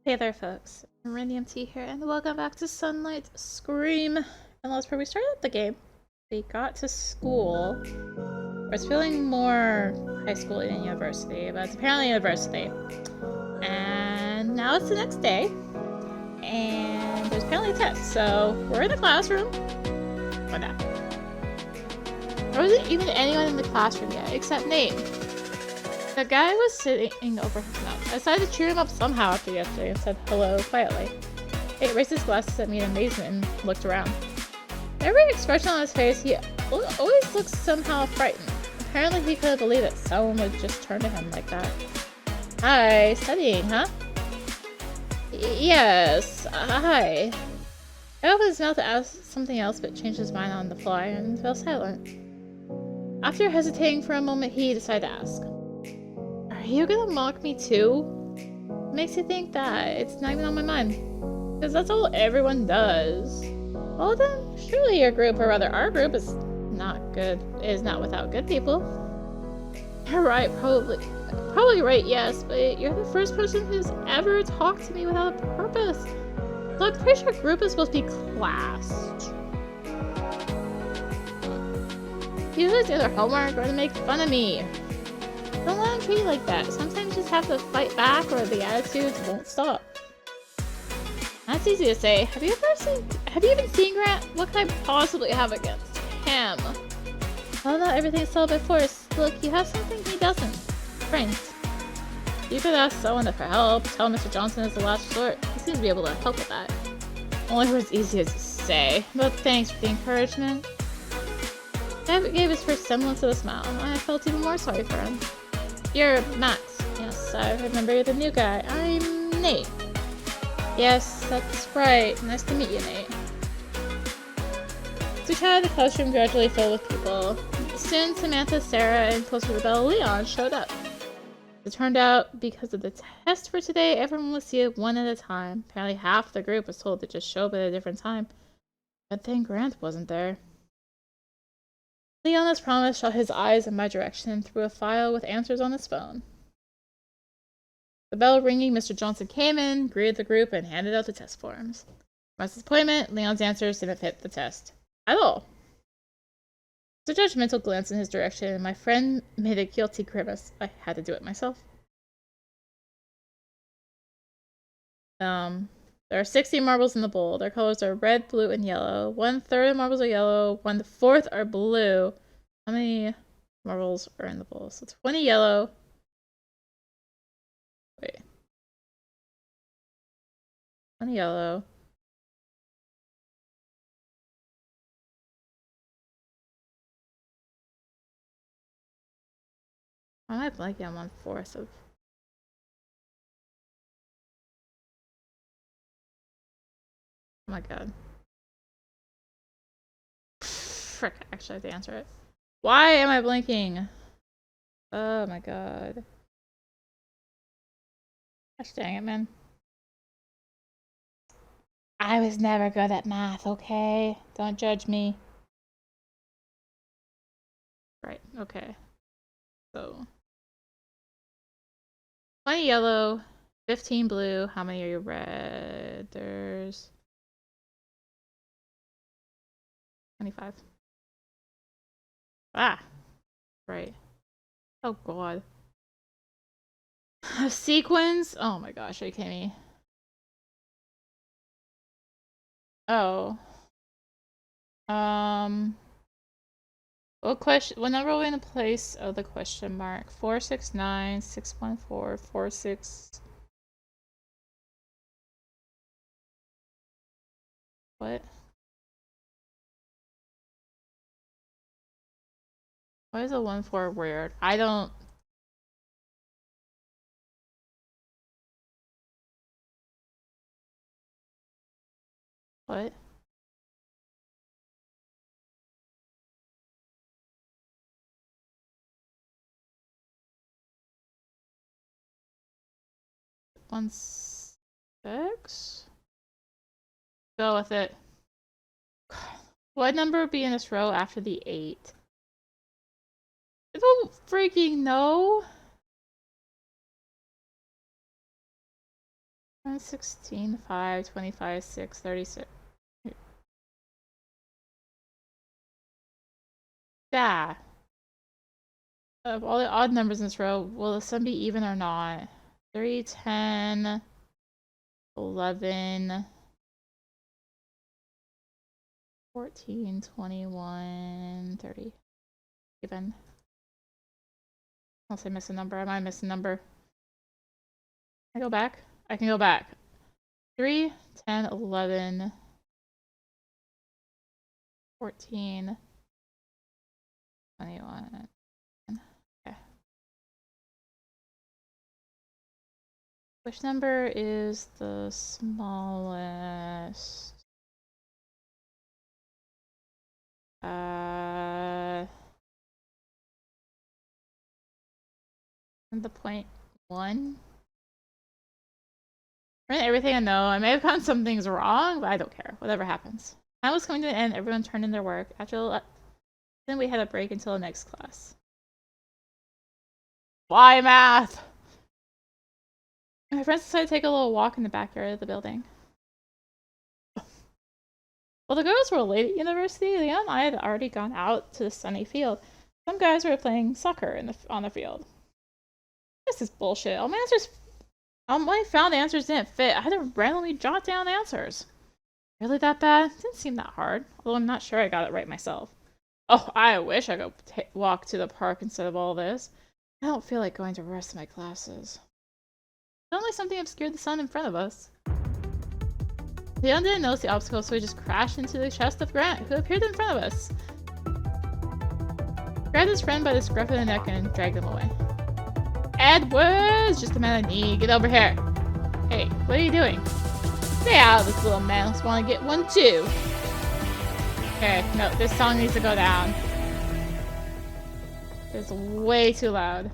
Hey there, folks. Radium T here, and welcome back to Sunlight Scream. And last part we started the game, we got to school. It's feeling more high school than university, but it's apparently university. And now it's the next day, and there's apparently a test. So we're in the classroom. Or not. There wasn't even anyone in the classroom yet, except Nate. The guy was sitting over his notes. I decided to cheer him up somehow after yesterday and said hello quietly. He raised his glasses at me in amazement and looked around. Every expression on his face, he always looks somehow frightened. Apparently he couldn't believe that someone would just turn to him like that. Hi, studying, huh? Yes, hi. I opened his mouth to ask something else but changed his mind on the fly and fell silent. After hesitating for a moment, he decided to ask. Are you gonna mock me too? What makes you think that? It's not even on my mind. Because that's all everyone does. Well then, surely your group, or rather our group, is not without good people. You're right, probably right, yes, but you're the first person who's ever talked to me without a purpose. So I'm pretty sure group is supposed to be classed. You guys do their homework or to make fun of me. Don't let him treat you like that. Sometimes you just have to fight back or the attitudes won't stop. That's easy to say. Have you even seen Grant? What can I possibly have against him? Well, not everything's solved by force. Look, you have something he doesn't. Friends. You could ask someone for help. Tell Mr. Johnson is the last resort. He seems to be able to help with that. Only words easy to say. But thanks for the encouragement. David gave his first semblance of a smile, and I felt even more sorry for him. You're Max. Yes, I remember you're the new guy. I'm Nate. Yes, that's right. Nice to meet you, Nate. As we chatted, the classroom gradually filled with people. Soon, Samantha, Sarah, and closer to the bell, Leon showed up. It turned out, because of the test for today, everyone was seated one at a time. Apparently half the group was told to just show up at a different time. But then Grant wasn't there. Leon, as promised, shot his eyes in my direction and threw a file with answers on his phone. The bell ringing, Mr. Johnson came in, greeted the group, and handed out the test forms. To my disappointment, Leon's answers didn't fit the test. At all. With a judgmental glance in his direction, my friend made a guilty grimace. I had to do it myself. There are 60 marbles in the bowl. Their colors are red, blue, and yellow. 1/3 of marbles are yellow. 1/4 are blue. How many marbles are in the bowl? So 20 yellow. Wait. 20 yellow. Why am I blanking on 1/4 of... Oh my god. Frick, actually I have to answer it. Why am I blinking? Oh my god. Gosh dang it, man. I was never good at math, okay? Don't judge me. Right, okay. So 20 yellow, 15 blue. How many are you red? There's 25. Ah, right. Oh god. Sequins? Oh my gosh, are you kidding me? Oh. What number are we in the place of the question mark? 469, 614, 46. What? Why is a 1-4 weird? I don't... What? One six? Go with it. What number would be in this row after the 8? I don't freaking know. 16, 5, 25, 6, 36. Yeah. Of all the odd numbers in this row, will the sum be even or not? 3, 10, 11, 14, 21, 30. Even. Unless I miss a number. I might miss a number. Can I go back? I can go back. 3, 10, 11, 14, 21. Okay. Which number is the smallest? The 0.1? For everything I know, I may have gotten some things wrong, but I don't care. Whatever happens. Time was coming to an end. Everyone turned in their work. Then we had a break until the next class. Why math? My friends decided to take a little walk in the backyard of the building. While the girls were late at university, Leon and I had already gone out to the sunny field. Some guys were playing soccer on the field. This is bullshit. All my found answers didn't fit. I had to randomly jot down answers. Really that bad? Didn't seem that hard. Although I'm not sure I got it right myself. Oh, I wish I could walk to the park instead of all this. I don't feel like going to the rest of my classes. Suddenly something obscured the sun in front of us. Leon didn't notice the obstacle, so he just crashed into the chest of Grant, who appeared in front of us. He grabbed his friend by the scruff of the neck and dragged him away. Edwards! Just a man I need. Get over here. Hey, what are you doing? Stay out of this little man. Let's want to get one too. Okay, no, this song needs to go down. It's way too loud.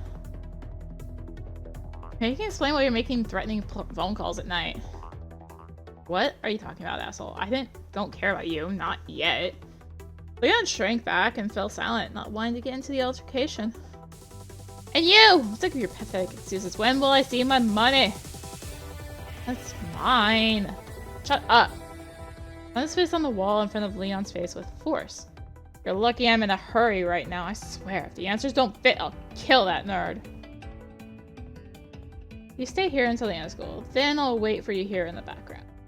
Maybe you can explain why you're making threatening phone calls at night. What are you talking about, asshole? I don't care about you. Not yet. Leon shrank back and fell silent, not wanting to get into the altercation. And you! I'm sick of your pathetic excuses. When will I see my money? That's mine. Shut up. I his face on the wall in front of Leon's face with force. You're lucky I'm in a hurry right now. I swear, if the answers don't fit, I'll kill that nerd. You stay here until the end of school. Then I'll wait for you here in the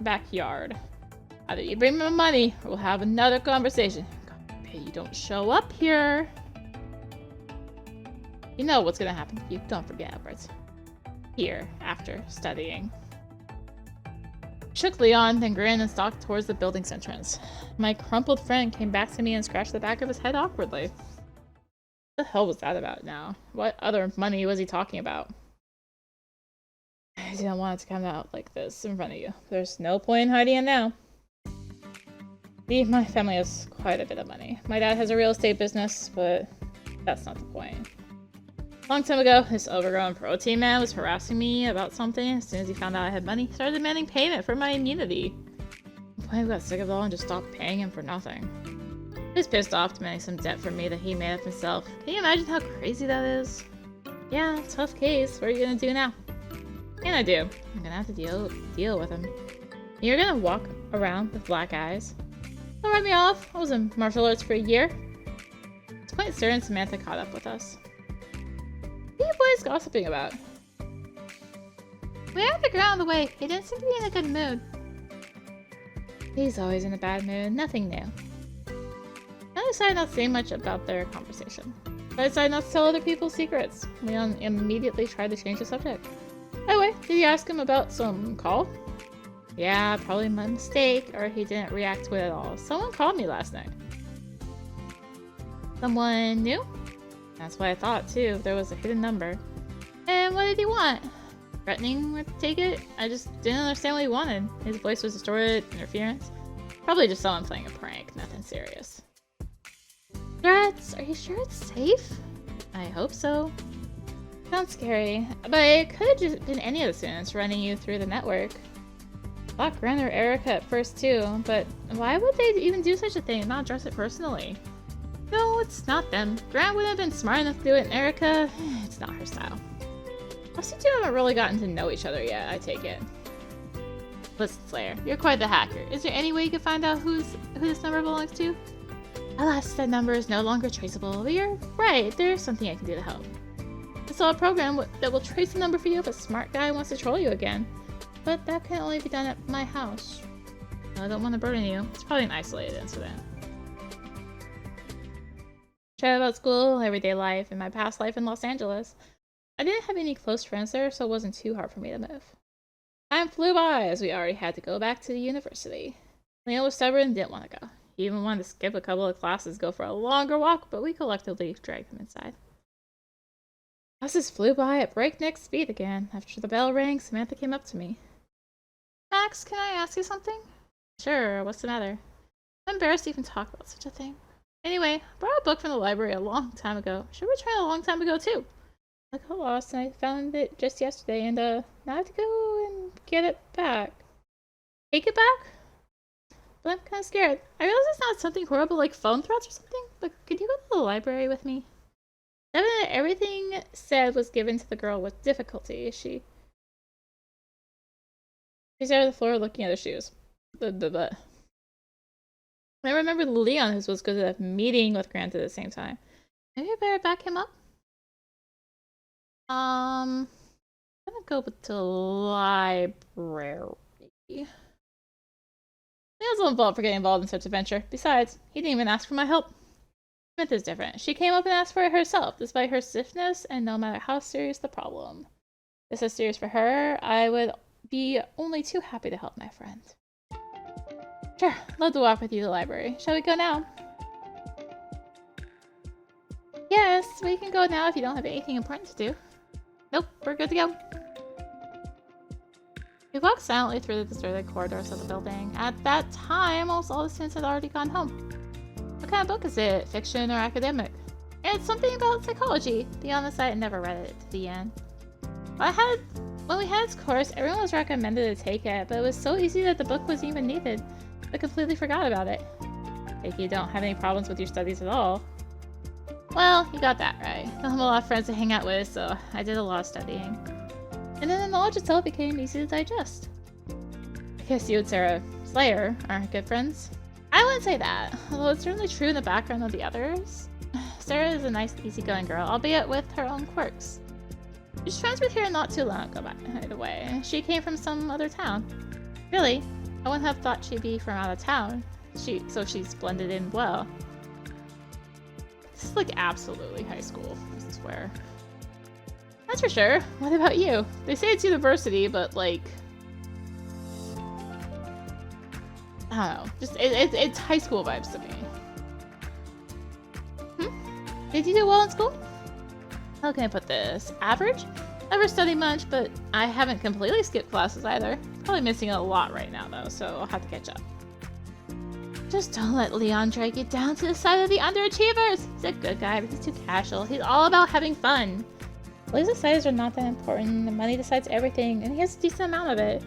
backyard. Either you bring me my money, or we'll have another conversation. God forbid you don't show up here. You know what's gonna happen if you don't forget Edwards. Here, after studying. Shook Leon, then grinned and stalked towards the building's entrance. My crumpled friend came back to me and scratched the back of his head awkwardly. What the hell was that about now? What other money was he talking about? I didn't want it to come out like this in front of you. There's no point in hiding it now. See, my family has quite a bit of money. My dad has a real estate business, but that's not the point. A long time ago, this overgrown protein man was harassing me about something. As soon as he found out I had money, he started demanding payment for my immunity. I got sick of it all and just stopped paying him for nothing. He was pissed off, demanding some debt from me that he made up himself. Can you imagine how crazy that is? Yeah, tough case. What are you gonna do now? What can I do? I'm gonna have to deal with him. You're gonna walk around with black eyes. Don't write me off. I was in martial arts for a year. It's quite certain Samantha caught up with us. What are you boys gossiping about? We had to get out of the way. He didn't seem to be in a good mood. He's always in a bad mood. Nothing new. I decided not to say much about their conversation. I decided not to tell other people's secrets. Leon immediately tried to change the subject. By the way, did you ask him about some call? Yeah, probably my mistake, or he didn't react to it at all. Someone called me last night. Someone new? That's what I thought too. There was a hidden number. And what did he want? Threatening to take it? I just didn't understand what he wanted. His voice was distorted, interference. Probably just someone playing a prank, nothing serious. Threats? Are you sure it's safe? I hope so. Sounds scary, but it could have just been any of the students running you through the network. I thought Grant or Erica at first too, but why would they even do such a thing and not address it personally? No, it's not them. Grant wouldn't have been smart enough to do it, and Erica, it's not her style. Plus, you two haven't really gotten to know each other yet, I take it. Listen, Slayer, you're quite the hacker. Is there any way you can find out who this number belongs to? Alas, that number is no longer traceable, but you're right, there's something I can do to help. I saw a program that will trace the number for you if a smart guy wants to troll you again. But that can only be done at my house. I don't want to burden you. It's probably an isolated incident. Chat about school, everyday life, and my past life in Los Angeles. I didn't have any close friends there, so it wasn't too hard for me to move. Time flew by as we already had to go back to the university. Leon was stubborn and didn't want to go. He even wanted to skip a couple of classes, go for a longer walk, but we collectively dragged him inside. Classes flew by at breakneck speed again. After the bell rang, Samantha came up to me. Max, can I ask you something? Sure, what's the matter? I'm embarrassed to even talk about such a thing. Anyway, I brought a book from the library a long time ago. Should return a long time ago too. I got lost and I found it just yesterday and now I have to go and get it back. Take it back? But I'm kind of scared. I realize it's not something horrible like phone threats or something, but could you go to the library with me? Everything said was given to the girl with difficulty. She stared at the floor looking at her shoes. I remember Leon who was good at meeting with Grant at the same time. Maybe I better back him up? I'm gonna go with the library. Leon's a little involved for getting involved in such adventure. Besides, he didn't even ask for my help. Samantha's different. She came up and asked for it herself, despite her stiffness, and no matter how serious the problem. If it's so serious for her, I would be only too happy to help my friend. Sure, love to walk with you to the library. Shall we go now? Yes, we can go now if you don't have anything important to do. Nope, we're good to go. We walked silently through the deserted corridors of the building. At that time, almost all the students had already gone home. What kind of book is it? Fiction or academic? It's something about psychology. The honest, I had never read it to the end. When we had this course, everyone was recommended to take it, but it was so easy that the book wasn't even needed. I completely forgot about it. Like you don't have any problems with your studies at all. Well, you got that right. I don't have a lot of friends to hang out with, so I did a lot of studying. And then the knowledge itself became easy to digest. I guess you and Slayer aren't good friends. I wouldn't say that, although it's certainly true in the background of the others. Sarah is a nice, easygoing girl, albeit with her own quirks. She's friends with here not too long ago, by the way. She came from some other town. Really, I wouldn't have thought she'd be from out of town, so she's blended in well. This is like absolutely high school, I swear. That's for sure. What about you? They say it's university, but like... I don't know. Just, it's high school vibes to me. Did you do well in school? How can I put this? Average? Never study much, but I haven't completely skipped classes either. Probably missing a lot right now though, so I'll have to catch up. Just don't let Leon drag you down to the side of the underachievers! He's a good guy, but he's too casual. He's all about having fun. Laser studies are not that important. The money decides everything, and he has a decent amount of it.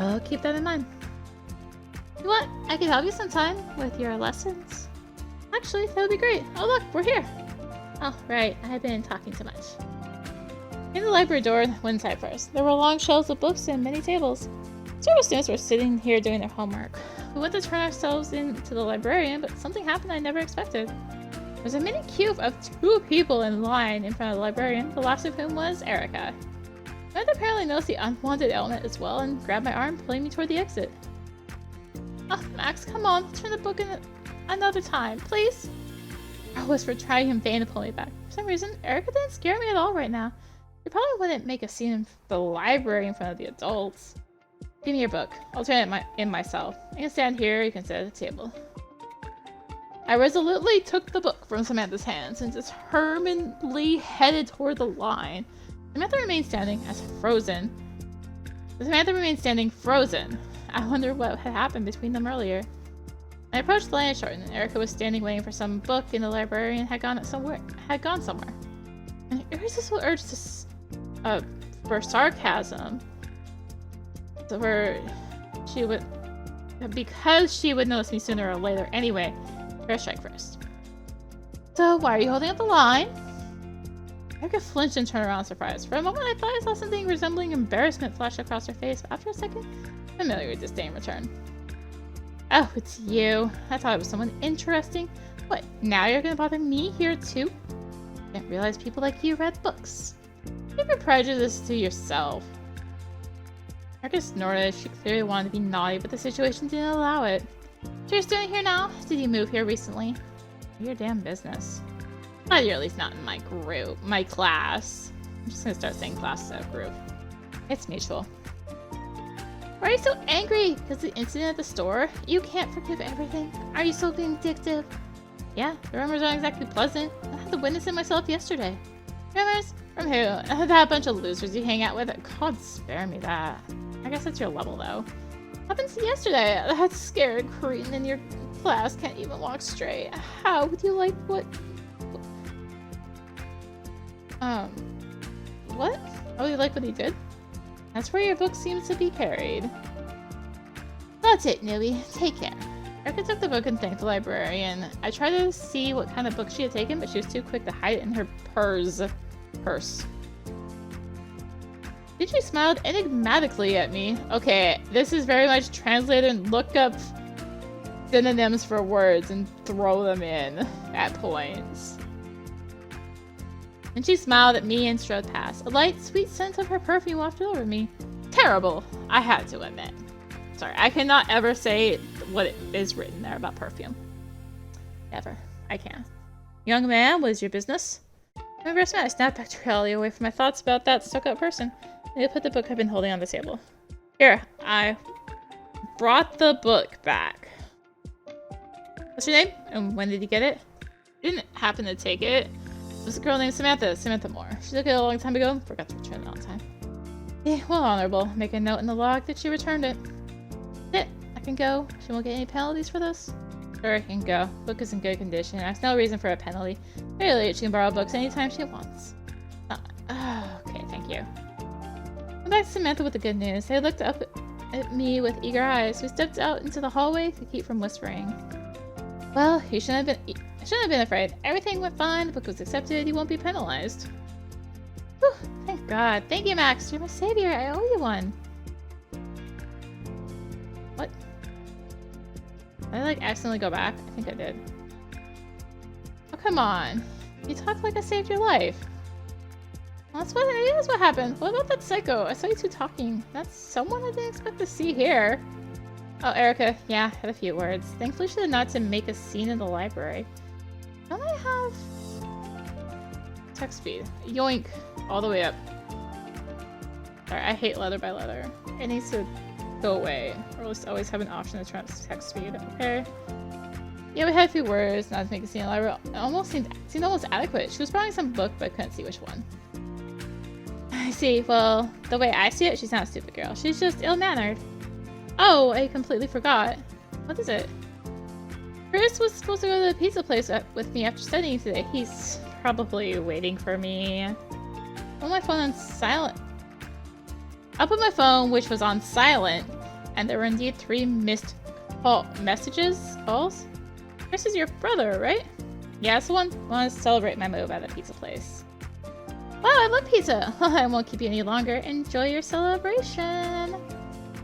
Oh, keep that in mind. You know what? I could help you sometime with your lessons. Actually, that would be great. Oh look, we're here. Oh, right. I had been talking too much. In the library door, went inside first. There were long shelves of books and many tables. Several students were sitting here doing their homework. We went to turn ourselves into the librarian, but something happened I never expected. There was a mini queue of 2 people in line in front of the librarian, the last of whom was Erica. Samantha apparently noticed the unwanted element as well and grabbed my arm, pulling me toward the exit. Oh, Max, come on. Let's turn the book in another time, please. I whispered, trying in vain to pull me back. For some reason, Erica didn't scare me at all right now. She probably wouldn't make a scene in the library in front of the adults. Give me your book. I'll turn it in myself. You can stand here, you can sit at the table. I resolutely took the book from Samantha's hands and determinedly headed toward the line. Samantha remained standing frozen. I wonder what had happened between them earlier. I approached the line and shortened, and Erica was standing waiting for some book in the library and had gone somewhere. An irresistible urge for sarcasm, because she would notice me sooner or later anyway. Fair strike first. So why are you holding up the line? Erica flinched and turned around surprised. For a moment, I thought I saw something resembling embarrassment flash across her face, but after a second, familiar disdain returned. Oh, it's you. I thought it was someone interesting. What, now you're gonna bother me here too? I didn't realize people like you read books. Keep your prejudice to yourself. Erica snorted. She clearly wanted to be naughty, but the situation didn't allow it. So you're still here now? Did you move here recently? Your damn business. Glad you're at least not in my group, my class. I'm just gonna start saying class instead of group. It's mutual. Why are you so angry? Because the incident at the store? You can't forgive everything. Are you so vindictive? Yeah, the rumors aren't exactly pleasant. I had to witness it myself yesterday. Rumors? From who? That bunch of losers you hang out with? God spare me that. I guess that's your level though. Happened yesterday. That scared cretin in your class can't even walk straight. How would you like what? What? Oh, you like what he did? That's where your book seems to be carried. That's it, newbie. Take care. Erica took the book and thanked the librarian. I tried to see what kind of book she had taken, but she was too quick to hide it in her purse. Then she smiled enigmatically at me. Okay, this is very much translated and look up synonyms for words and throw them in at points. And she smiled at me and strode past. A light, sweet scent of her perfume wafted over me. Terrible, I had to admit. Sorry, I cannot ever say what is written there about perfume. Never. I can't. Young man, what is your business? I snapped back to reality away from my thoughts about that stuck-up person. I put the book I've been holding on the table. Here, I brought the book back. What's your name? And when did you get it? I didn't happen to take it. It was a girl named Samantha Moore. She took it a long time ago. Forgot to return it on time. Yeah, well, honorable. Make a note in the log that she returned it. That's it. I can go. She won't get any penalties for this? Sure, I can go. Book is in good condition. There's no reason for a penalty. Really, she can borrow books anytime she wants. Okay, thank you. I'm back to Samantha with the good news. They looked up at me with eager eyes. We stepped out into the hallway to keep from whispering. Well, you shouldn't have been afraid. Everything went fine. The book was accepted. You won't be penalized. Whew, thank God. Thank you, Max. You're my savior. I owe you one. What? Did I accidentally go back? I think I did. Oh, come on. You talk like I saved your life. Well, that's what happened. What about that psycho? I saw you two talking. That's someone I didn't expect to see here. Oh, Erica. Yeah, had a few words. Thankfully, she did not to make a scene in the library. Don't I have text speed? Yoink. All the way up. Sorry, I hate letter by letter. It needs to go away. Or at least always have an option to turn up text speed. Okay. Yeah, we had a few words. Not to make a scene in the library. It almost seemed almost adequate. She was borrowing some book, but I couldn't see which one. I see. Well, the way I see it, she's not a stupid girl. She's just ill-mannered. Oh, I completely forgot. What is it? Chris was supposed to go to the pizza place with me after studying today. He's probably waiting for me. I put my phone on silent. I put my phone, which was on silent, and there were indeed 3 missed calls. Chris is your brother, right? Yeah, it's the one. I want to celebrate my move at the pizza place. Wow, I love pizza. I won't keep you any longer. Enjoy your celebration.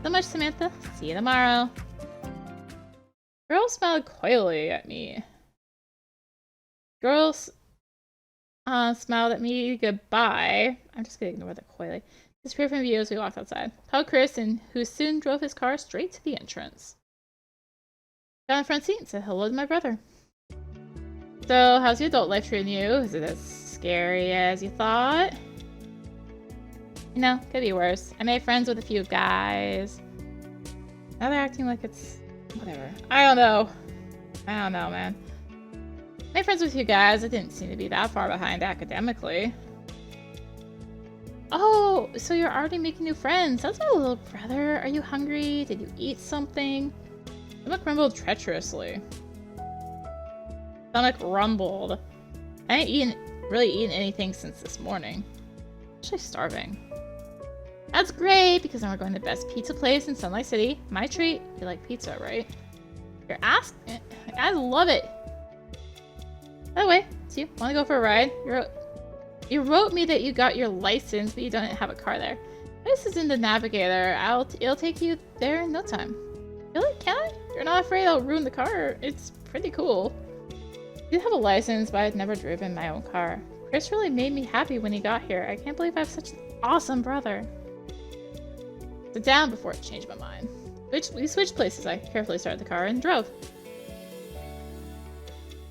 So much, Samantha. See you tomorrow. Girl smiled coyly at me. Girls smiled at me goodbye. I'm just gonna ignore the coyly. Disappeared from view as we walked outside. Called Chris, and who soon drove his car straight to the entrance. Got in the front seat and said hello to my brother. So, how's the adult life treating you? Is it as scary as you thought? You know, could be worse. I made friends with a few guys. Now they're acting like it's whatever. I don't know, man. Made friends with a few guys that didn't seem to be that far behind academically. Oh, so you're already making new friends. That's my little brother. Are you hungry? Did you eat something? Stomach rumbled treacherously. Stomach rumbled. I ain't really eaten anything since this morning. I'm actually starving. That's great, because then we're going to the best pizza place in Sunlight City. My treat. You like pizza, right? You're asking. I love it. By the way, do you want to go for a ride? You wrote me that you got your license, but you don't have a car there. This is in the Navigator. It'll take you there in no time. Really? Can I? You're not afraid I'll ruin the car? It's pretty cool. I did have a license, but I'd never driven my own car. Chris really made me happy when he got here. I can't believe I have such an awesome brother. Sit down before I change my mind. We switched places. I carefully started the car and drove.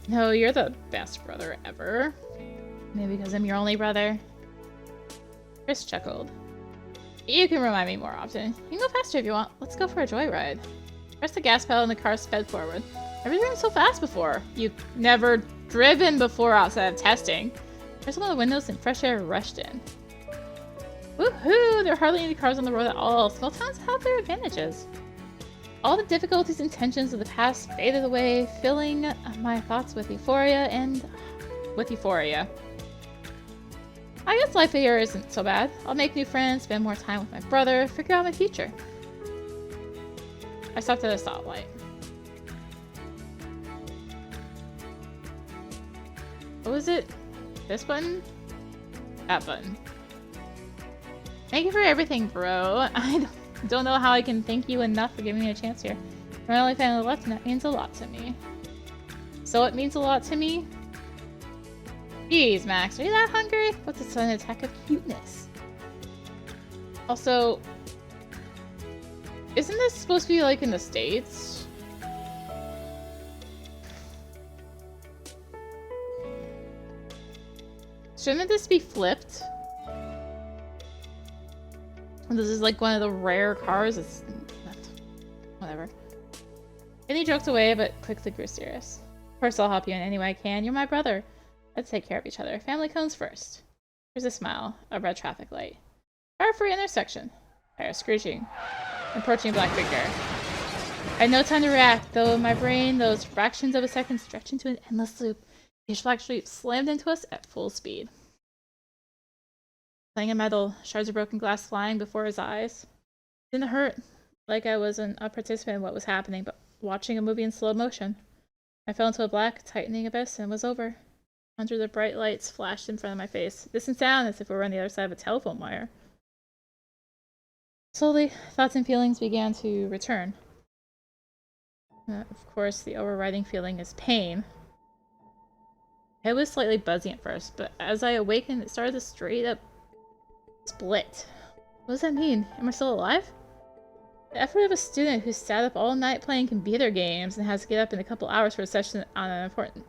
No, you're the best brother ever. Maybe because I'm your only brother. Chris chuckled. You can remind me more often. You can go faster if you want. Let's go for a joyride. Press the gas pedal and the car sped forward. Never driven so fast before. You've never driven before outside of testing. Press one of the windows and fresh air rushed in. Woohoo! There are hardly any cars on the road at all. Small towns have their advantages. All the difficulties and tensions of the past faded away, filling my thoughts with euphoria. I guess life here isn't so bad. I'll make new friends, spend more time with my brother, figure out my future. I stopped at a stoplight. What was it? This button? That button. Thank you for everything, bro. I don't know how I can thank you enough for giving me a chance here. You're my only family left, and that means a lot to me. So it means a lot to me? Jeez, Max, are you that hungry? What's a sudden attack of cuteness? Also, isn't this supposed to be like in the States? Shouldn't this be flipped? This is like one of the rare cars. It's whatever. Any jokes away, but quickly grew serious. Of course, I'll help you in any way I can. You're my brother. Let's take care of each other. Family comes first. Here's a smile. A red traffic light. Car-free intersection. Tire screeching. Approaching black figure. I had no time to react, though in my brain, those fractions of a second stretched into an endless loop. Pitch black street slammed into us at full speed. Playing in metal, shards of broken glass flying before his eyes. Didn't hurt, like I wasn't a participant in what was happening, but watching a movie in slow motion. I fell into a black, tightening abyss and was over. Hundreds of bright lights flashed in front of my face. Distant sound as if we were on the other side of a telephone wire. Slowly, thoughts and feelings began to return. Of course, the overriding feeling is pain. My head was slightly buzzing at first, but as I awakened, it started to straight up split. What does that mean? Am I still alive? The effort of a student who sat up all night playing computer games and has to get up in a couple hours for a session on an important...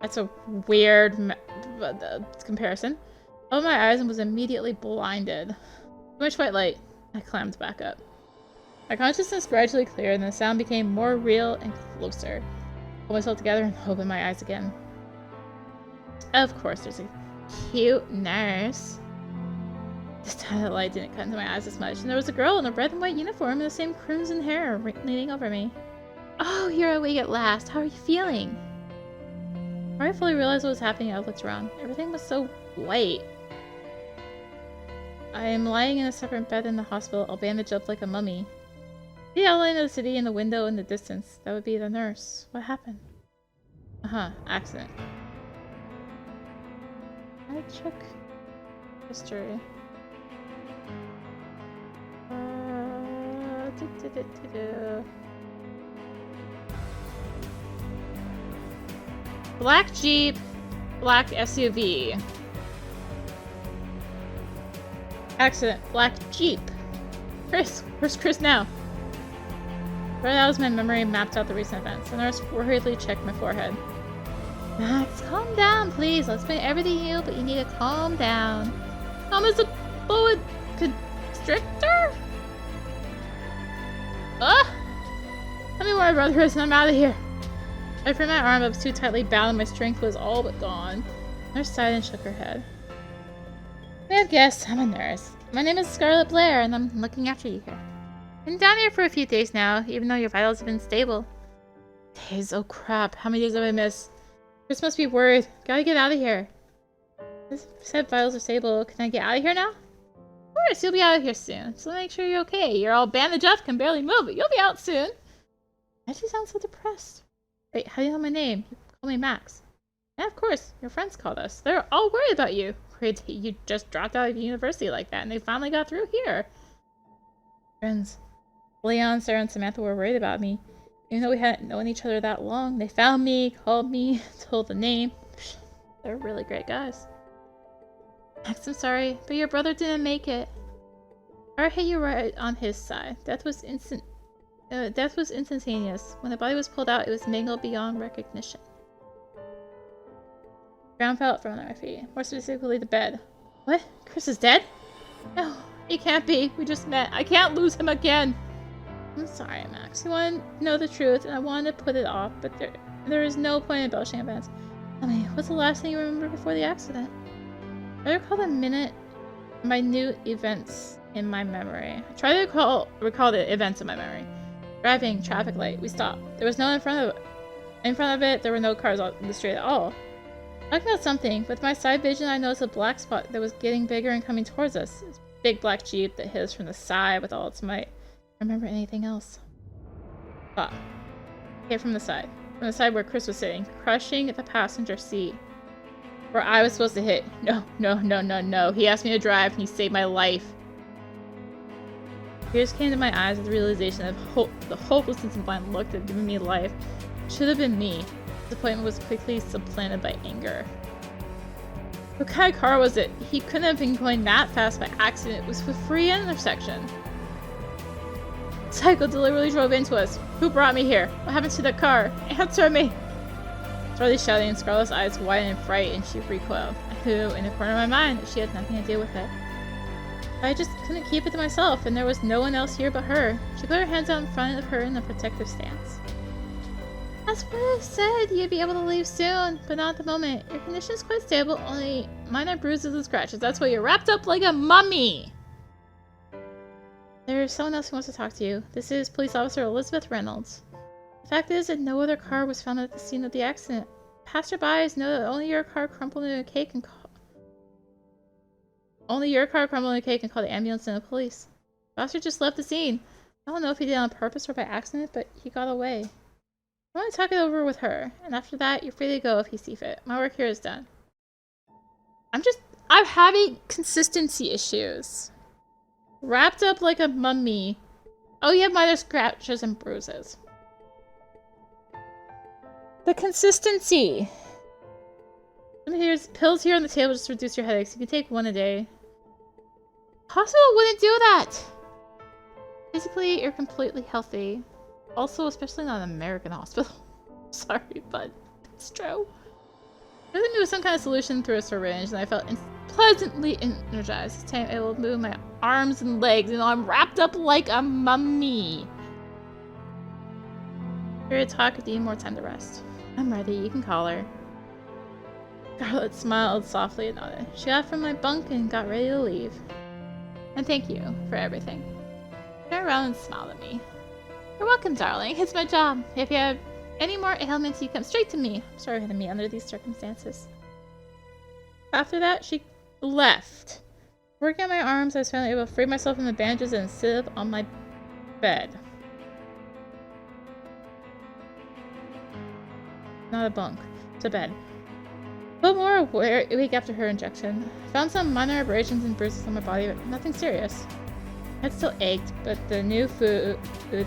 That's a weird comparison. I opened my eyes and was immediately blinded. Too much white light. I climbed back up. My consciousness gradually cleared and the sound became more real and closer. I pulled myself together and opened my eyes again. Of course, there's a cute nurse. This time the light didn't cut into my eyes as much, and there was a girl in a red and white uniform and the same crimson hair leaning over me. Oh, you're awake at last. How are you feeling? Before I fully realized what was happening, I looked around. Everything was so white. I am lying in a separate bed in the hospital, all bandaged up like a mummy. The outline of the city and the window in the distance. That would be the nurse. What happened? Accident. I check history. Black Jeep, black SUV. Accident, black Jeep. Chris, where's Chris now? Right now as my memory mapped out the recent events, the nurse hurriedly checked my forehead. Max, calm down, please. I'll explain everything to you, but you need to calm down. Calm as a boa constrictor? Tell me where my brother is and I'm out of here. I freed my arm, but was too tightly bound and my strength was all but gone. The nurse sighed and shook her head. You may have guessed, I'm a nurse. My name is Scarlett Blair, and I'm looking after you here. I've been down here for a few days now, even though your vitals have been stable. Days? Oh crap, how many days have I missed? Chris must be worried. Gotta get out of here. This said vitals are stable. Can I get out of here now? Of course, you'll be out of here soon. So make sure you're okay. You're all bandaged up, can barely move, but you'll be out soon. Why do you sound so depressed? Wait, how do you know my name? You call me Max. Yeah, of course. Your friends called us. They're all worried about you. Worried that you just dropped out of university like that and they finally got through here. Friends. Leon, Sarah, and Samantha were worried about me. Even though we hadn't known each other that long, they found me, called me, told the name. They're really great guys. Max, I'm sorry, but your brother didn't make it. Art hit you right on his side. Death was instantaneous. When the body was pulled out, it was mangled beyond recognition. Ground fell out from under my feet. More specifically, the bed. What? Chris is dead? No, he can't be. We just met. I can't lose him again. I'm sorry, Max. You wanted to know the truth, and I wanted to put it off, but there is no point in belching events. Tell me, what's the last thing you remember before the accident? I recall the minute minute events in my memory. I try to recall the events in my memory. Driving, traffic light, we stopped. There was no one in front of it. In front of it, there were no cars on the street at all. Talking about something, with my side vision, I noticed a black spot that was getting bigger and coming towards us. This big black Jeep that hit us from the side with all its might. I don't remember anything else. Stop. Hit from the side where Chris was sitting, crushing the passenger seat. Where I was supposed to hit. No. He asked me to drive and he saved my life. Tears came to my eyes with the realization of the hopelessness and blind look that had given me life. It should have been me. Disappointment was quickly supplanted by anger. What kind of car was it? He couldn't have been going that fast by accident. It was a free intersection. Psycho deliberately drove into us. Who brought me here? What happened to the car? Answer me! Charlie shouting, and Scarlett's eyes widened in fright, and she recoiled. I knew in the corner of my mind that she had nothing to do with it. I just couldn't keep it to myself, and there was no one else here but her. She put her hands out in front of her in a protective stance. That's what I said. You'd be able to leave soon, but not at the moment. Your condition is quite stable, only minor bruises and scratches. That's why you're wrapped up like a mummy! There's someone else who wants to talk to you. This is Police Officer Elizabeth Reynolds. The fact is that no other car was found at the scene of the accident. Passerbys know that only your car crumpled into a cake and call the ambulance and the police. The officer just left the scene. I don't know if he did it on purpose or by accident, but he got away. I want to talk it over with her, and after that, you're free to go if you see fit. My work here is done. I'm having consistency issues. Wrapped up like a mummy. Oh, you have minor scratches and bruises. The consistency. Here's pills here on the table just to reduce your headaches. You can take one a day. Hospital wouldn't do that. Physically, you're completely healthy. Also, especially not an American hospital. Sorry, but it's true. I knew some kind of solution through a syringe, and I felt pleasantly energized. This time, able to move my arms and legs, and I'm wrapped up like a mummy. Here to talk if you need more time to rest. I'm ready. You can call her. Scarlett smiled softly and nodded. She got from my bunk and got ready to leave. And thank you for everything. She turned around and smiled at me. You're welcome, darling. It's my job. If you have any more ailments, you come straight to me. I'm sorry to me under these circumstances. After that, she left. Working on my arms, I was finally able to free myself from the bandages and sit up on my bed. Not a bunk. It's a bed. A little more aware a week after her injection. Found some minor abrasions and bruises on my body, but nothing serious. My head still ached, but the new food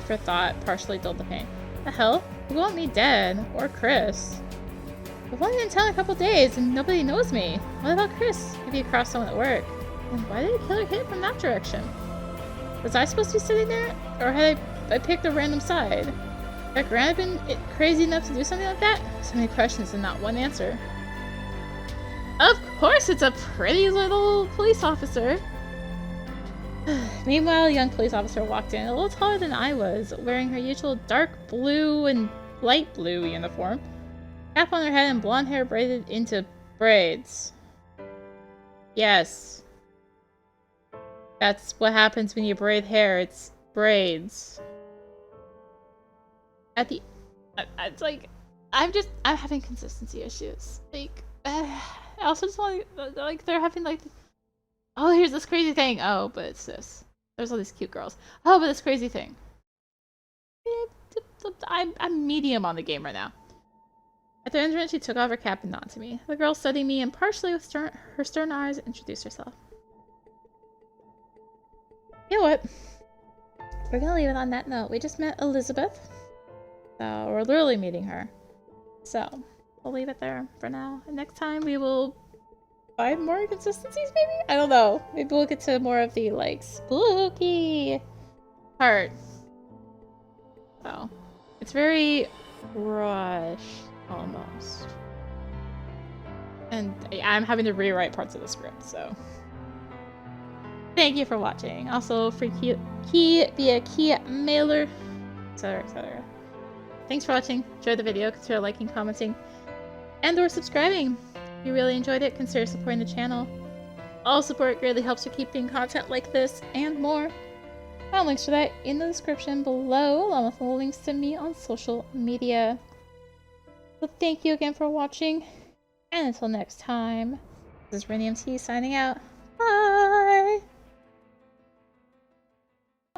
for thought partially dulled the pain. The hell? You want me dead? Or Chris? I've only been in town a couple days, and nobody knows me. What about Chris? Maybe he crossed someone at work. And why did the killer hit from that direction? Was I supposed to be sitting there? Or had I picked a random side? Had Grant been crazy enough to do something like that? So many questions and not one answer. Of course it's a pretty little police officer. Meanwhile, a young police officer walked in, a little taller than I was, wearing her usual dark blue and light blue uniform. Cap on her head and blonde hair braided into braids. Yes. That's what happens when you braid hair. It's braids. At the... It's like... I'm having consistency issues. Like... I also just want to... Like, they're having, like... Oh, here's this crazy thing. Oh, but it's this. There's all these cute girls. Oh, but this crazy thing. I'm medium on the game right now. At the entrance, she took off her cap and nodded to me. The girl studied me impartially with her stern eyes and introduced herself. You know what? We're gonna leave it on that note. We just met Elizabeth. So we're literally meeting her. So we'll leave it there for now. And next time we will find more inconsistencies, maybe? I don't know. Maybe we'll get to more of the, like, spooky part. So it's very rushed, almost. And I'm having to rewrite parts of the script, so. Thank you for watching. Also, free key via Keymailer, etc., etc. Thanks for watching. Enjoy the video. Consider liking, commenting, and/or subscribing. If you really enjoyed it, consider supporting the channel. All support greatly helps with keeping content like this and more. I'll links to that in the description below, along with the links to me on social media. So thank you again for watching, and until next time, this is RainyMT signing out. Bye!